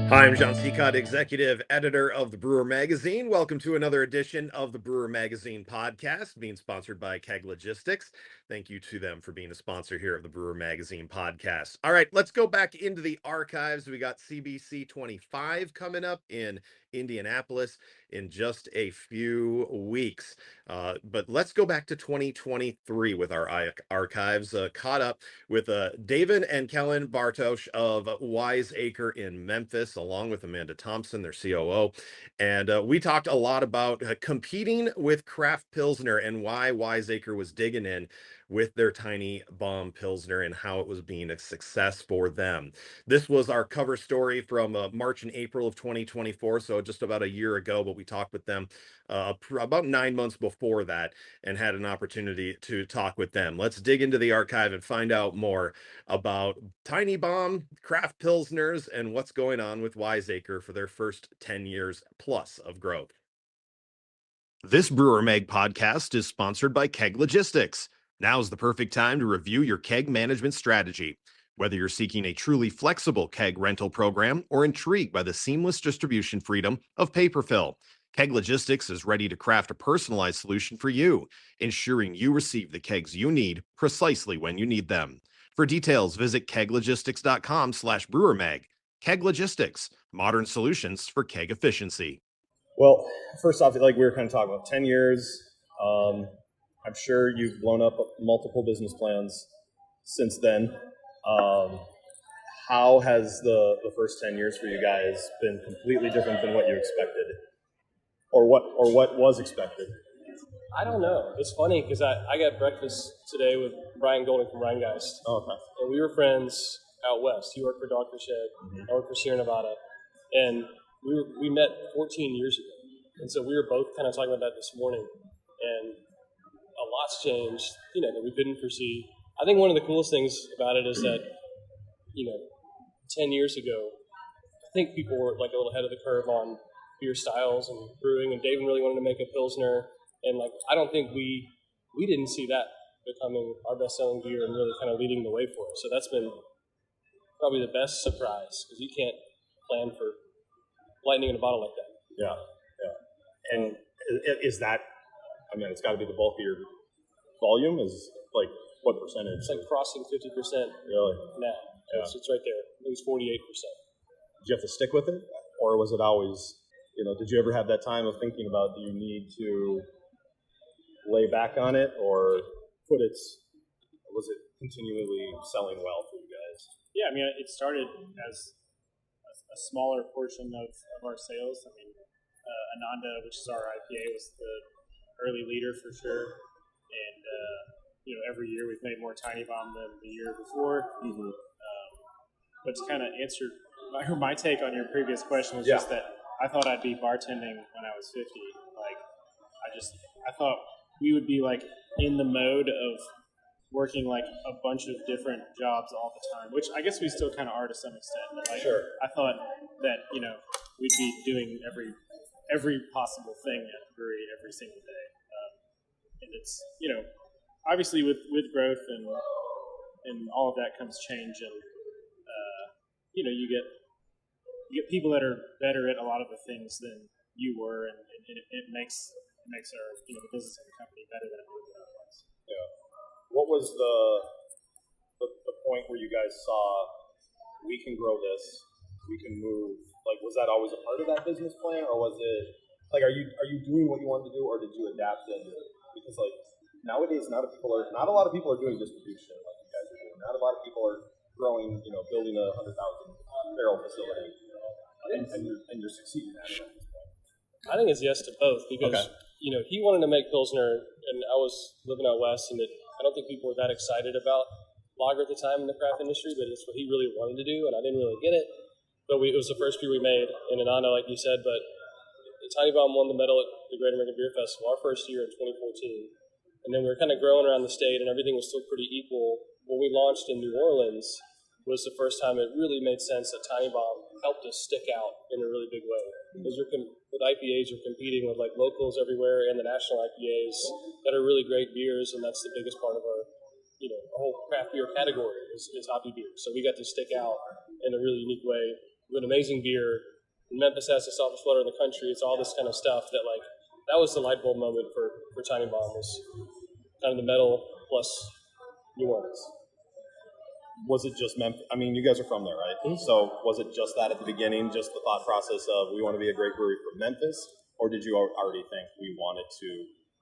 Hi, I'm John Seacott, Executive Editor of the Brewer Magazine. Welcome to another edition of the Brewer Magazine podcast, being sponsored by Keg Logistics. Thank you to them for being a sponsor here of the Brewer Magazine podcast. All right, let's go back into the archives. We got CBC 25 coming up in Indianapolis in just a few weeks. But let's go back to 2023 with our archives, caught up with David and Kellen Bartosh of Wiseacre in Memphis, along with Amanda Thompson, their COO. And we talked a lot about competing with Craft Pilsner and why Wiseacre was digging in with their tiny bomb Pilsner and how it was being a success for them. This was our cover story from March and April of 2024, so just about a year ago, but we talked with them about 9 months before that and had an opportunity to talk with them. Let's dig into the archive and find out more about Tiny Bomb, Craft Pilsners, and what's going on with Wiseacre for their first 10 years plus of growth. This Brewer Mag podcast is sponsored by Keg Logistics. Now's the perfect time to review your keg management strategy. Whether you're seeking a truly flexible keg rental program or intrigued by the seamless distribution freedom of paper fill, Keg Logistics is ready to craft a personalized solution for you, ensuring you receive the kegs you need precisely when you need them. For details, visit keglogistics.com/brewermag. Keg Logistics, modern solutions for keg efficiency. Well, first off, like we were kind of talking about, 10 years. I'm sure you've blown up multiple business plans since then. How has the first 10 years for you guys been completely different than what you expected? Or what was expected? I don't know. It's funny because I got breakfast today with Brian Golding from Rheingeist. Oh, okay. And we were friends out west. He worked for Dr. Shed. I worked for Sierra Nevada. And we met 14 years ago. And so we were both kind of talking about that this morning. And a lot's changed, that we couldn't foresee. I think one of the coolest things about it is that, 10 years ago, I think people were like a little ahead of the curve on beer styles and brewing. And David really wanted to make a Pilsner. And I don't think we didn't see that becoming our best-selling beer and really kind of leading the way for us. So that's been probably the best surprise because you can't plan for lightning in a bottle like that. Yeah. And is that, it's got to be the bulk of your volume is like what percentage? It's like crossing 50% Really? now. Yeah. It's right there. It was 48%. Did you have to stick with it? Or was it always, did you ever have that time of thinking about, do you need to lay back on it or was it continually selling well for you guys? Yeah, it started as a smaller portion of our sales. Ananda, which is our IPA, was the early leader for sure. And, every year we've made more Tiny Bomb than the year before. Mm-hmm. But to kind of answer my take on your previous question was just that I thought I'd be bartending when I was 50. I thought we would be in the mode of working a bunch of different jobs all the time, which I guess we still kind of are to some extent. But Sure. I thought that we'd be doing every possible thing at the brewery every single day, and it's obviously with growth and all of that comes change, and you get people that are better at a lot of the things than you were, and it makes our the business of the company better than it would have otherwise. Yeah. What was the point where you guys saw we can grow this, we can move? Was that always a part of that business plan, or was it are you doing what you wanted to do, or did you adapt it? Because nowadays, not a lot of people are doing distribution like you guys are doing. Not a lot of people are growing, building a 100,000 barrel facility, and you're succeeding at it at this point. I think it's yes to both because, he wanted to make Pilsner, and I was living out west, and I don't think people were that excited about lager at the time in the craft industry, but it's what he really wanted to do, and I didn't really get it. But it was the first beer we made in Ananda, like you said, but the Tiny Bomb won the medal at the Great American Beer Festival our first year in 2014. And then we were kind of growing around the state, and everything was still pretty equal. When we launched in New Orleans was the first time it really made sense that Tiny Bomb helped us stick out in a really big way. Because with IPAs, you're competing with locals everywhere and the national IPAs that are really great beers, and that's the biggest part of our whole craft beer category is hoppy beer. So we got to stick out in a really unique way. with amazing beer. Memphis has the softest water in the country. It's all this kind of stuff that like that was the light bulb moment for Tiny Bomb was kind of the metal plus New Orleans. Was it just Memphis? I mean, you guys are from there, right? Mm-hmm. So was it just that at the beginning, just the thought process of we want to be a great brewery for Memphis, or did you already think we wanted to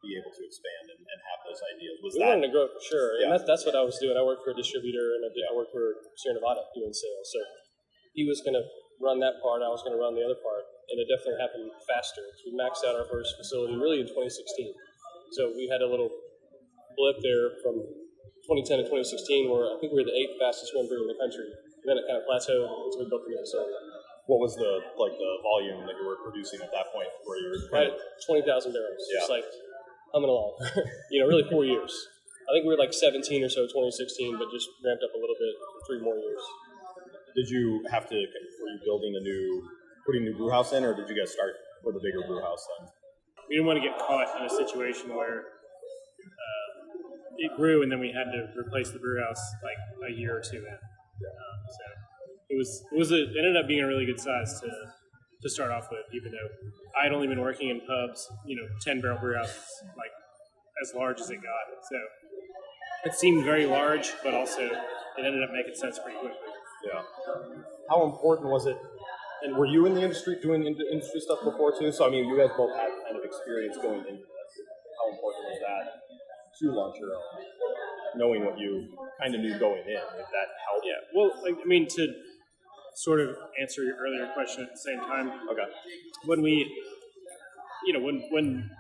be able to expand and have those ideas? We wanted to grow for sure, Yeah. and that's what I was doing. I worked for a distributor, and I worked for Sierra Nevada doing sales. So he was going to run that part, I was going to run the other part, and it definitely happened faster. We maxed out our first facility really in 2016. So we had a little blip there from 2010 to 2016 where I think we were the 8th fastest growing brewery in the country. And then it kind of plateaued until we built the new facility. What was the volume that you were producing at that point where you were Right at 20,000 barrels. Yeah. Just like humming along. Really 4 years. I think we were like 17 or so 2016, but just ramped up a little bit for 3 more years. Did you have to, were you putting a new brew house in, or did you guys start with a bigger brew house then? We didn't want to get caught in a situation where it grew and then we had to replace the brew house like a year or two in. So it ended up being a really good size to start off with, even though I'd only been working in pubs, 10-barrel brew houses, like as large as it got. So it seemed very large, but also it ended up making sense pretty quickly. Yeah. How important was it? And were you in the industry doing industry stuff before too? So I mean, you guys both had kind of experience going into this. How important was that to launch your own, knowing what you kind of knew going in? Did that help? Yeah. Well, to sort of answer your earlier question at the same time. Okay. When we, when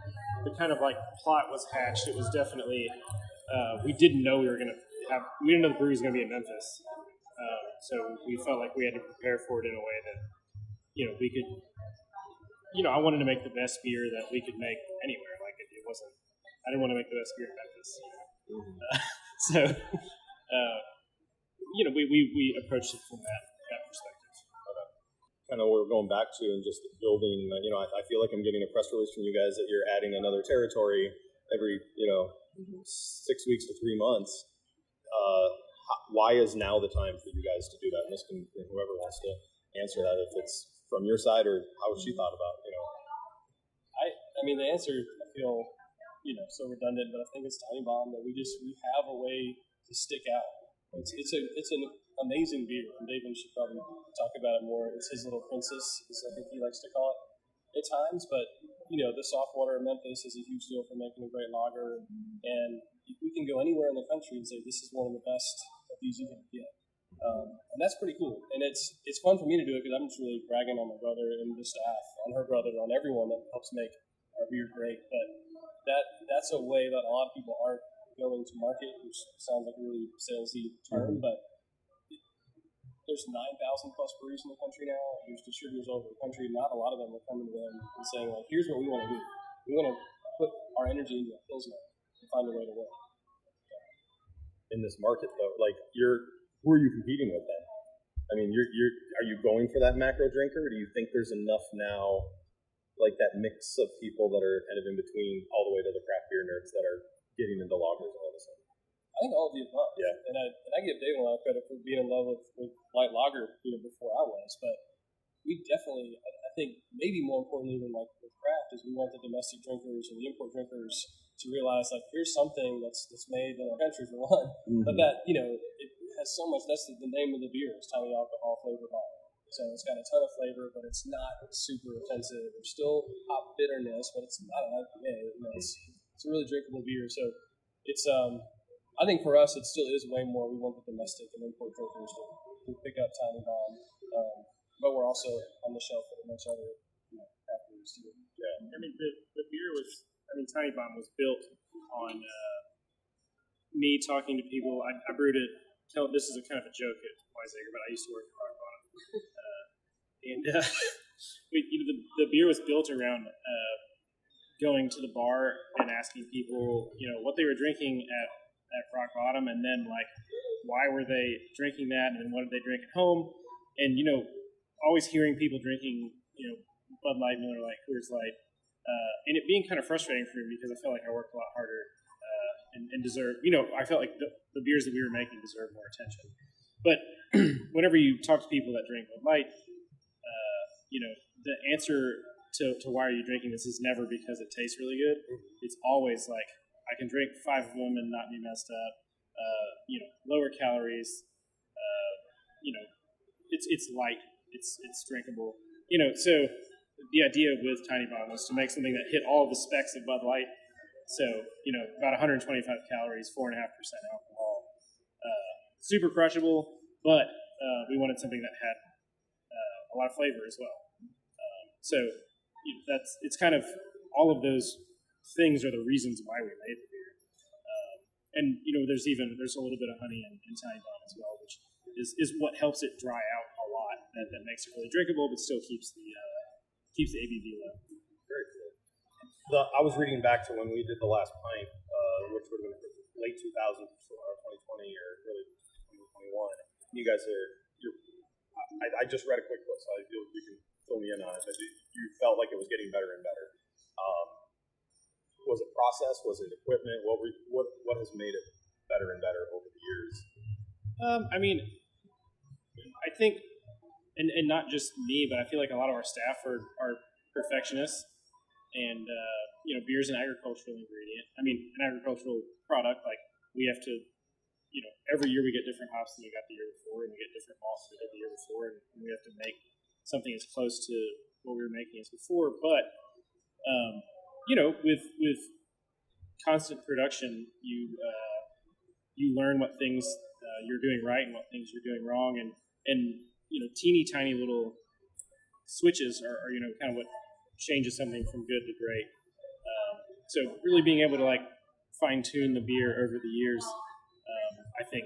the kind of like plot was hatched, it was definitely we didn't know we didn't know the brewery was going to be in Memphis. So we felt like we had to prepare for it in a way that, we could, I wanted to make the best beer that we could make anywhere. Like it wasn't, I didn't want to make the best beer in Memphis. So, we approached it from that perspective. Okay. Kind of what we're going back to and just building, I feel like I'm getting a press release from you guys that you're adding another territory every, 6 weeks to 3 months. Why is now the time for you guys to do that? And this can, whoever wants to answer that, if it's from your side or how she thought about, I mean, the answer, I feel, so redundant, but I think it's Tiny Bomb that we have a way to stick out. It's an amazing beer, and David should probably talk about it more. It's his little princess, as I think he likes to call it at times, but, the soft water in Memphis is a huge deal for making a great lager, and we can go anywhere in the country and say this is one of the best of these you can get. And that's pretty cool. And it's fun for me to do it because I'm just really bragging on my brother and the staff, on her brother, on everyone that helps make our beer great. But that's a way that a lot of people aren't going to market, which sounds like a really salesy term, but there's 9,000 plus breweries in the country now. There's distributors all over the country. Not a lot of them are coming to them and saying, like, here's what we want to do. We want to put our energy into a Pilsner and find a way to win. in this market though? Like who are you competing with then? I mean, are you going for that macro drinker, or do you think there's enough now, like that mix of people that are kind of in between all the way to the craft beer nerds that are getting into lagers all of a sudden? I think all of the above. Yeah. And I give Dave a lot of credit for being in love with light lager, before I was. But we definitely, I think maybe more importantly than like with craft, is we want the domestic drinkers and the import drinkers to realize like here's something that's made in our country for one, but that it has so much. That's the name of the beer. It's tiny alcohol flavor bomb. So it's got a ton of flavor, but it's not super offensive. There's still hop bitterness, but it's not an IPA. It's a really drinkable beer. So it's I think for us, it still is way more. We want the domestic and import drinkers to pick up Tiny Bomb, but we're also on the shelf with a bunch of other craft beers too. Yeah, I mean the beer was. I mean, Tiny Bomb was built on me talking to people. I brewed it. This is a kind of a joke at Wiseacre, but I used to work at Rock Bottom, and the beer was built around going to the bar and asking people, what they were drinking at Rock Bottom, and then like why were they drinking that, and then what did they drink at home, and always hearing people drinking Bud Light, Miller Lite, Coors Light, and it being kind of frustrating for me because I felt like I worked a lot harder and deserved. I felt like the beers that we were making deserved more attention. But whenever you talk to people that drink Bud Light, the answer to why are you drinking this is never because it tastes really good. It's always like, I can drink 5 of them and not be messed up. Lower calories. It's light. It's drinkable. So the idea with Tiny Bomb was to make something that hit all the specs of Bud Light. So about 125 calories, 4.5% alcohol, super crushable, but we wanted something that had a lot of flavor as well. So it's kind of all of those things are the reasons why we made the beer. And there's a little bit of honey in Tiny Bomb as well, which is what helps it dry out a lot. That makes it really drinkable, but still keeps the ABV low. Very cool. I was reading back to when we did the last pint, which would have been late 2000 or 2020 or early 2021. You guys I just read a quick quote, so you can fill me in on it. But you felt like it was getting better and better. Was it process? Was it equipment? What has made it better and better over the years? I think, and not just me, but I feel like a lot of our staff are perfectionists, and beer's an agricultural ingredient. An agricultural product. Like, we have to, every year we get different hops than we got the year before, and we get different malts than we got the year before, and we have to make something as close to what we were making as before. But with constant production, you learn what things you're doing right and what things you're doing wrong, and teeny tiny little switches are kind of what changes something from good to great. So really being able to fine tune the beer over the years, I think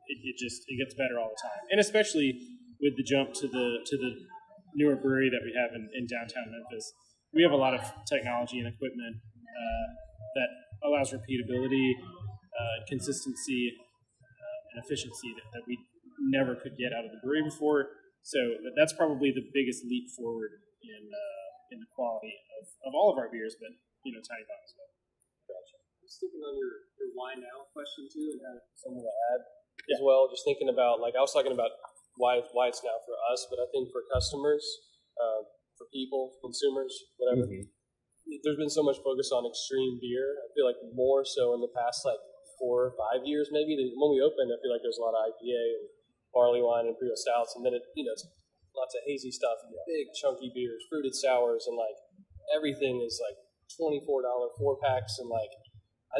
it gets better all the time, and especially with the jump to the newer brewery that we have in downtown Memphis. We have a lot of technology and equipment that allows repeatability, consistency, and efficiency that we never could get out of the brewery before. So that's probably the biggest leap forward in the quality of all of our beers, but Tiny Bomb as well. Gotcha. Just thinking on your why now question too, and had something to add as well. Just thinking about, I was talking about why it's now for us, but I think for customers, for people, consumers, whatever. Mm-hmm. There's been so much focus on extreme beer. I feel like more so in the past 4 or 5 years maybe. When we opened, I feel like there's a lot of IPA and barley wine and imperial stouts, and then it's lots of hazy stuff, and big chunky beers, fruited sours, and everything is $24 4-packs, and I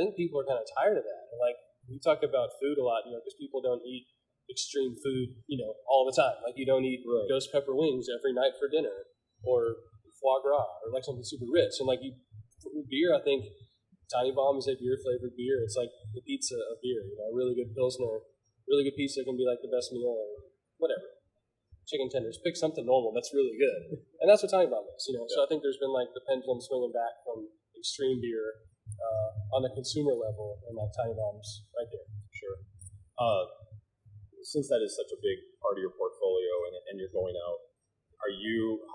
think people are kind of tired of that. And we talk about food a lot, because people don't eat extreme food, all the time. You don't eat ghost pepper wings every night for dinner, or foie gras, or something super rich. And beer, I think Tiny Bomb is a beer flavored beer. It's like the pizza of beer. A really good Pilsner, really good pizza can be the best meal, or whatever. Chicken tenders, pick something normal that's really good, and that's what Tiny Bomb is. So I think there's been the pendulum swinging back from extreme beer on the consumer level, and Tiny Bomb's right there. Sure. Since that is such a big part of your portfolio, and you're going out, how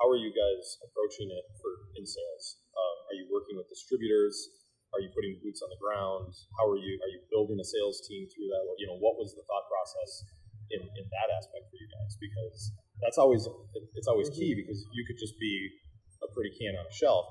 are you guys approaching it in sales? Are you working with distributors? Are you putting boots on the ground? Are you building a sales team through that? What was the thought process in that aspect for you guys? Because it's always key, because you could just be a pretty can on a shelf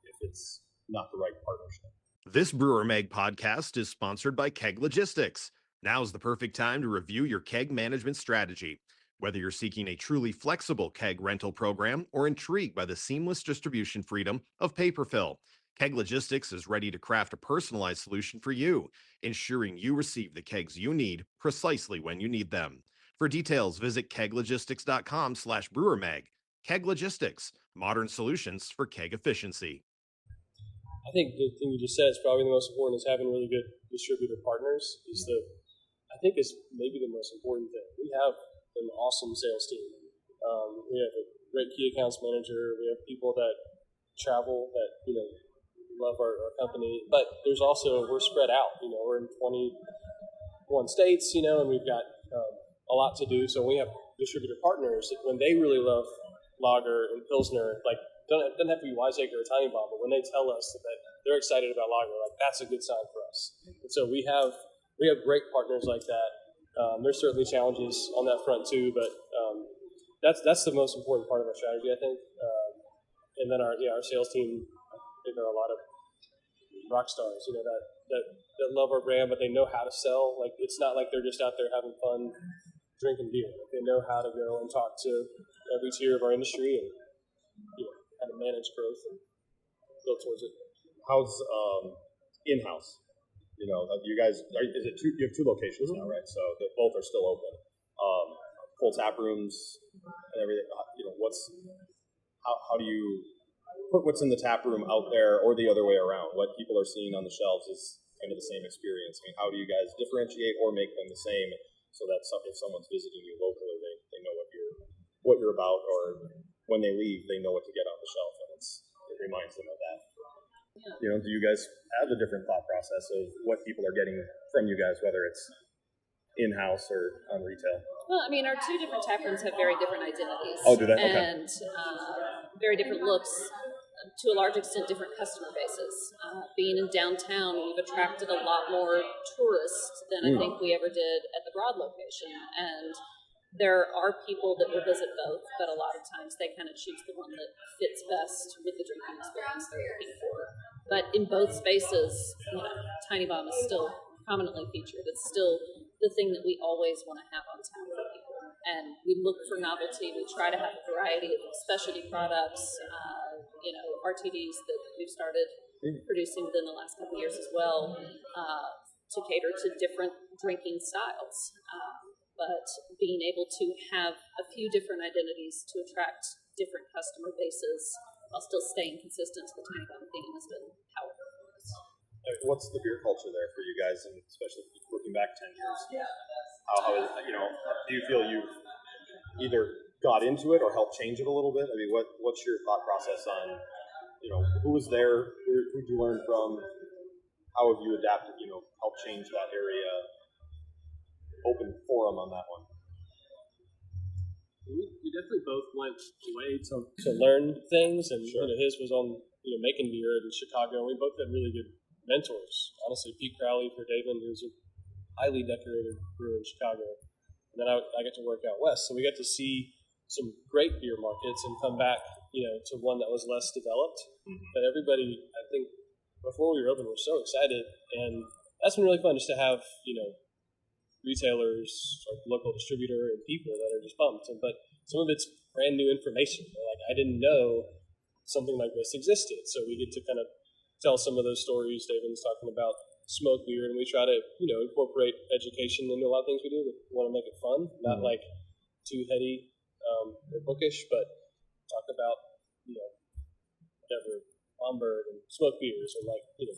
if it's not the right partnership. This Brewer Mag podcast is sponsored by Keg Logistics. Now's the perfect time to review your keg management strategy. Whether you're seeking a truly flexible keg rental program or intrigued by the seamless distribution freedom of paper fill, Keg Logistics is ready to craft a personalized solution for you, ensuring you receive the kegs you need precisely when you need them. For details, visit keglogistics.com/brewermag. Keg Logistics, modern solutions for keg efficiency. I think the thing you just said is probably the most important, is having really good distributor partners. I think is maybe the most important thing. We have an awesome sales team. We have a great key accounts manager. We have people that travel that love our company. But there's also, we're spread out. We're in 21 states. And we've got a lot to do. So we have distributor partners when they really love lager and Pilsner. Doesn't have to be Wiseacre or Tiny Bomb, but when they tell us that they're excited about lager, that's a good sign for us. And so we have great partners like that. There's certainly challenges on that front too, but that's the most important part of our strategy, I think. And then our sales team, I think, are a lot of rock stars, that love our brand, but they know how to sell. Like, it's not like they're just out there having fun drinking beer. Like, they know how to go and talk to every tier of our industry and how to manage growth and build towards it. How's in-house? You guys, you have 2 locations now, right? So both are still open. Full tap rooms and everything. How do you put what's in the tap room out there, or the other way around? What people are seeing on the shelves is kind of the same experience. I mean, how do you guys differentiate or make them the same so that if someone's visiting you locally, they know what you're about, or when they leave, they know what to get on the shelf, and it reminds them of that. Yeah. Do you guys have a different thought process of what people are getting from you guys, whether it's in-house or on retail? Well, I mean, our 2 different tap rooms have very different identities. Oh, do they? Okay. And very different looks, to a large extent, different customer bases. Being in downtown, we've attracted a lot more tourists than I think we ever did at the Broad location. And there are people that will visit both, but a lot of times they kind of choose the one that fits best with the drinking experience they're looking for. But in both spaces, Tiny Bomb is still prominently featured. It's still the thing that we always want to have on tap for people. And we look for novelty. We try to have a variety of specialty products, RTDs that we've started producing within the last couple of years as well, to cater to different drinking styles. But being able to have a few different identities to attract different customer bases while still staying consistent to the Tiny Bomb theme has been powerful for us. What's the beer culture there for you guys, and especially looking back 10 years? How is, do you feel you've either got into it or helped change it a little bit? I mean, what's your thought process on, who was there, who'd you learn from, how have you adapted, helped change that area? Open forum on that one. We definitely both went away to learn things, and his was on making beer in Chicago, and we both had really good mentors. Honestly, Pete Crowley for David, who's a highly decorated brewer in Chicago, and then I got to work out west, so we got to see some great beer markets and come back to one that was less developed. But everybody, I think, before we were open, were so excited, and that's been really fun just to have retailers, or local distributor, and people that are just pumped. But some of it's brand new information. Like, I didn't know something like this existed. So we get to kind of tell some of those stories. David's talking about smoke beer, and we try to incorporate education into a lot of things we do. We want to make it fun, not like too heady or bookish, but talk about whatever, Lombard and smoke beers, and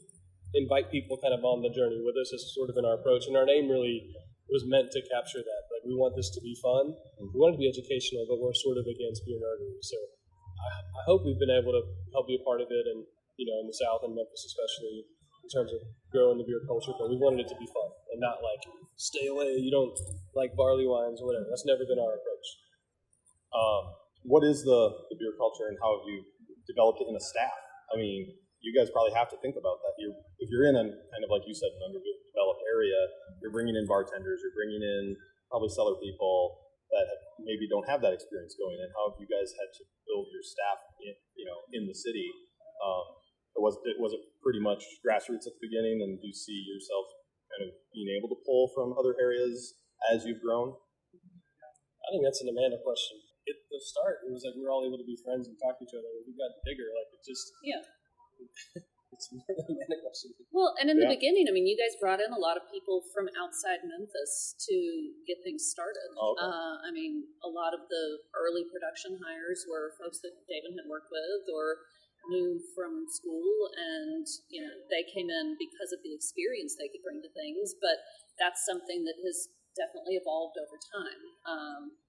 invite people kind of on the journey with us. Is sort of in our approach, and our name really was meant to capture that. Like, we want this to be fun. We want it to be educational, but we're sort of against beer nerdery. So I hope we've been able to help be a part of it, and in the South and Memphis especially, in terms of growing the beer culture. But we wanted it to be fun and not like, stay away, you don't like barley wines or whatever. That's never been our approach. What is the beer culture, and how have you developed it in a staff? I mean, you guys probably have to think about that. If you're in a kind of, like you said, an underdeveloped area, you're bringing in bartenders, you're bringing in probably cellar people that maybe don't have that experience going in. How have you guys had to build your staff in the city? Was it pretty much grassroots at the beginning, and do you see yourself kind of being able to pull from other areas as you've grown? I think that's an Amanda question. At the start, it was like we were all able to be friends and talk to each other. We got bigger, it's more than a Amanda question. Well, and in the beginning, I mean, you guys brought in a lot of people from outside Memphis to get things started. Oh, okay. I mean, a lot of the early production hires were folks that David had worked with or knew from school, and they came in because of the experience they could bring to things. But that's something that has definitely evolved over time.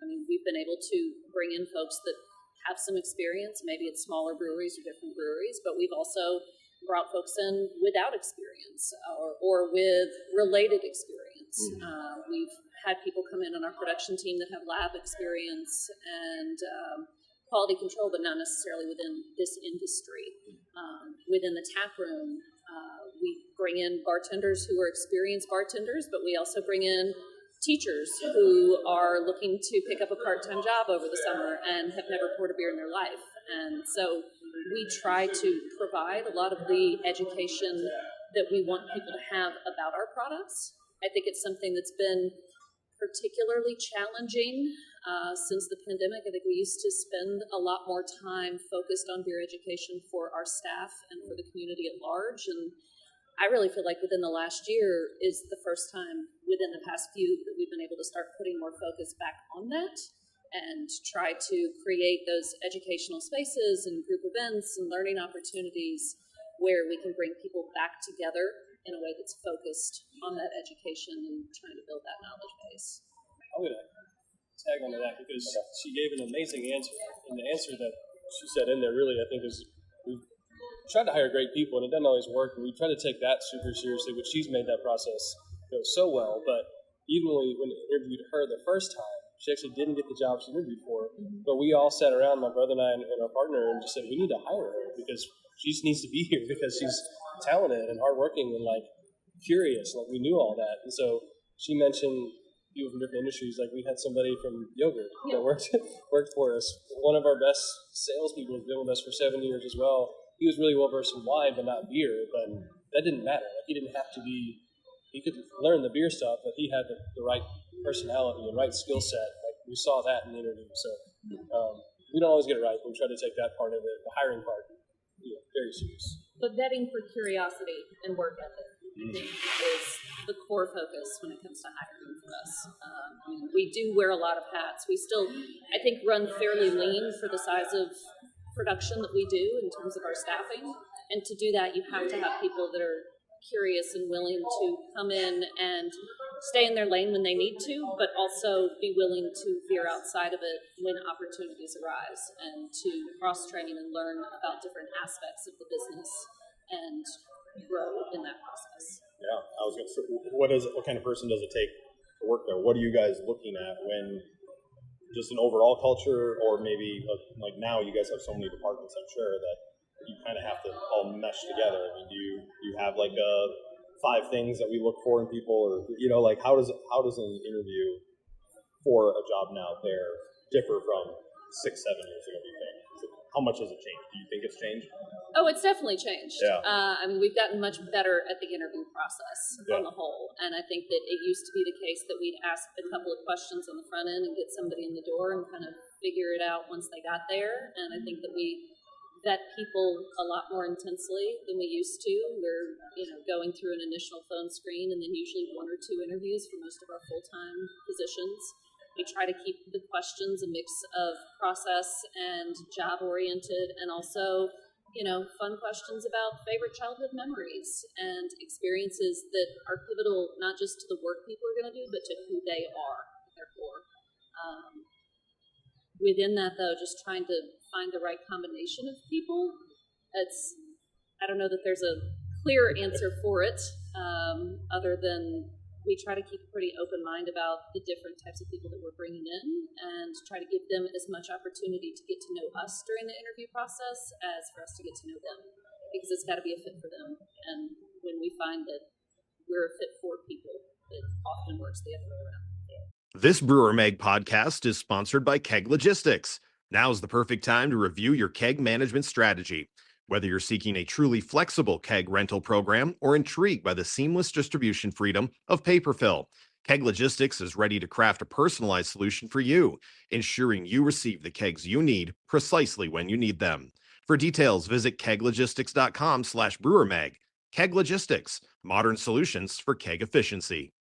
I mean, we've been able to bring in folks that have some experience, maybe at smaller breweries or different breweries, but we've also brought folks in without experience or with related experience. We've had people come in on our production team that have lab experience and quality control, but not necessarily within this industry. Within the tap room, we bring in bartenders who are experienced bartenders, but we also bring in teachers who are looking to pick up a part-time job over the summer and have never poured a beer in their life. And so we try to provide a lot of the education that we want people to have about our products. I think it's something that's been particularly challenging since the pandemic. I think we used to spend a lot more time focused on beer education for our staff and for the community at large. And I really feel like within the last year is the first time within the past few that we've been able to start putting more focus back on that and try to create those educational spaces and group events and learning opportunities where we can bring people back together in a way that's focused on that education and trying to build that knowledge base. I'm going to tag onto that because she gave an amazing answer. And the answer that she said in there really, I think, is we've tried to hire great people, and it doesn't always work. And we try to take that super seriously, which she's made that process go so well. But even when we interviewed her the first time, she actually didn't get the job she interviewed for. But we all sat around, my brother and I and our partner, and just said, we need to hire her because she just needs to be here because she's talented and hardworking and like curious. Like we knew all that. And so she mentioned people from different industries. Like we had somebody from yogurt that worked for us. One of our best salespeople has been with us for 7 years as well. He was really well versed in wine, but not beer. But that didn't matter. Like he didn't have to be. He could learn the beer stuff, but he had the right personality and right skill set. Like we saw that in the interview. So we don't always get it right, but we try to take that part of it, the hiring part, very serious. But vetting for curiosity and work ethic, I think, is the core focus when it comes to hiring for us. We do wear a lot of hats. We still, I think, run fairly lean for the size of production that we do in terms of our staffing. And to do that, you have to have people that are curious and willing to come in and stay in their lane when they need to, but also be willing to veer outside of it when opportunities arise and to cross-train and learn about different aspects of the business and grow in that process. Yeah, I was going to say, what kind of person does it take to work there? What are you guys looking at when just an overall culture, or maybe like now you guys have so many departments, I'm sure, that you kind of have to all mesh together. I mean, do you have like 5 things that we look for in people, or like how does an interview for a job now there differ from 6-7 years ago? Do you think? How much has it changed? Do you think it's changed? Oh, it's definitely changed. Yeah. We've gotten much better at the interview process on the whole, and I think that it used to be the case that we'd ask a couple of questions on the front end and get somebody in the door and kind of figure it out once they got there. And I think that we vet people a lot more intensely than we used to. We're going through an initial phone screen and then usually 1 or 2 interviews for most of our full-time positions. We try to keep the questions a mix of process and job-oriented, and also fun questions about favorite childhood memories and experiences that are pivotal not just to the work people are going to do, but to who they are at their core. Within that, though, just trying to find the right combination of people. I don't know that there's a clear answer for it, other than we try to keep a pretty open mind about the different types of people that we're bringing in and try to give them as much opportunity to get to know us during the interview process as for us to get to know them, because it's got to be a fit for them. And when we find that we're a fit for people, it often works the other way around. This Brewer Mag podcast is sponsored by Keg Logistics. Now's the perfect time to review your keg management strategy. Whether you're seeking a truly flexible keg rental program or intrigued by the seamless distribution freedom of paper fill, Keg Logistics is ready to craft a personalized solution for you, ensuring you receive the kegs you need precisely when you need them. For details, visit keglogistics.com/brewermag. Keg Logistics, modern solutions for keg efficiency.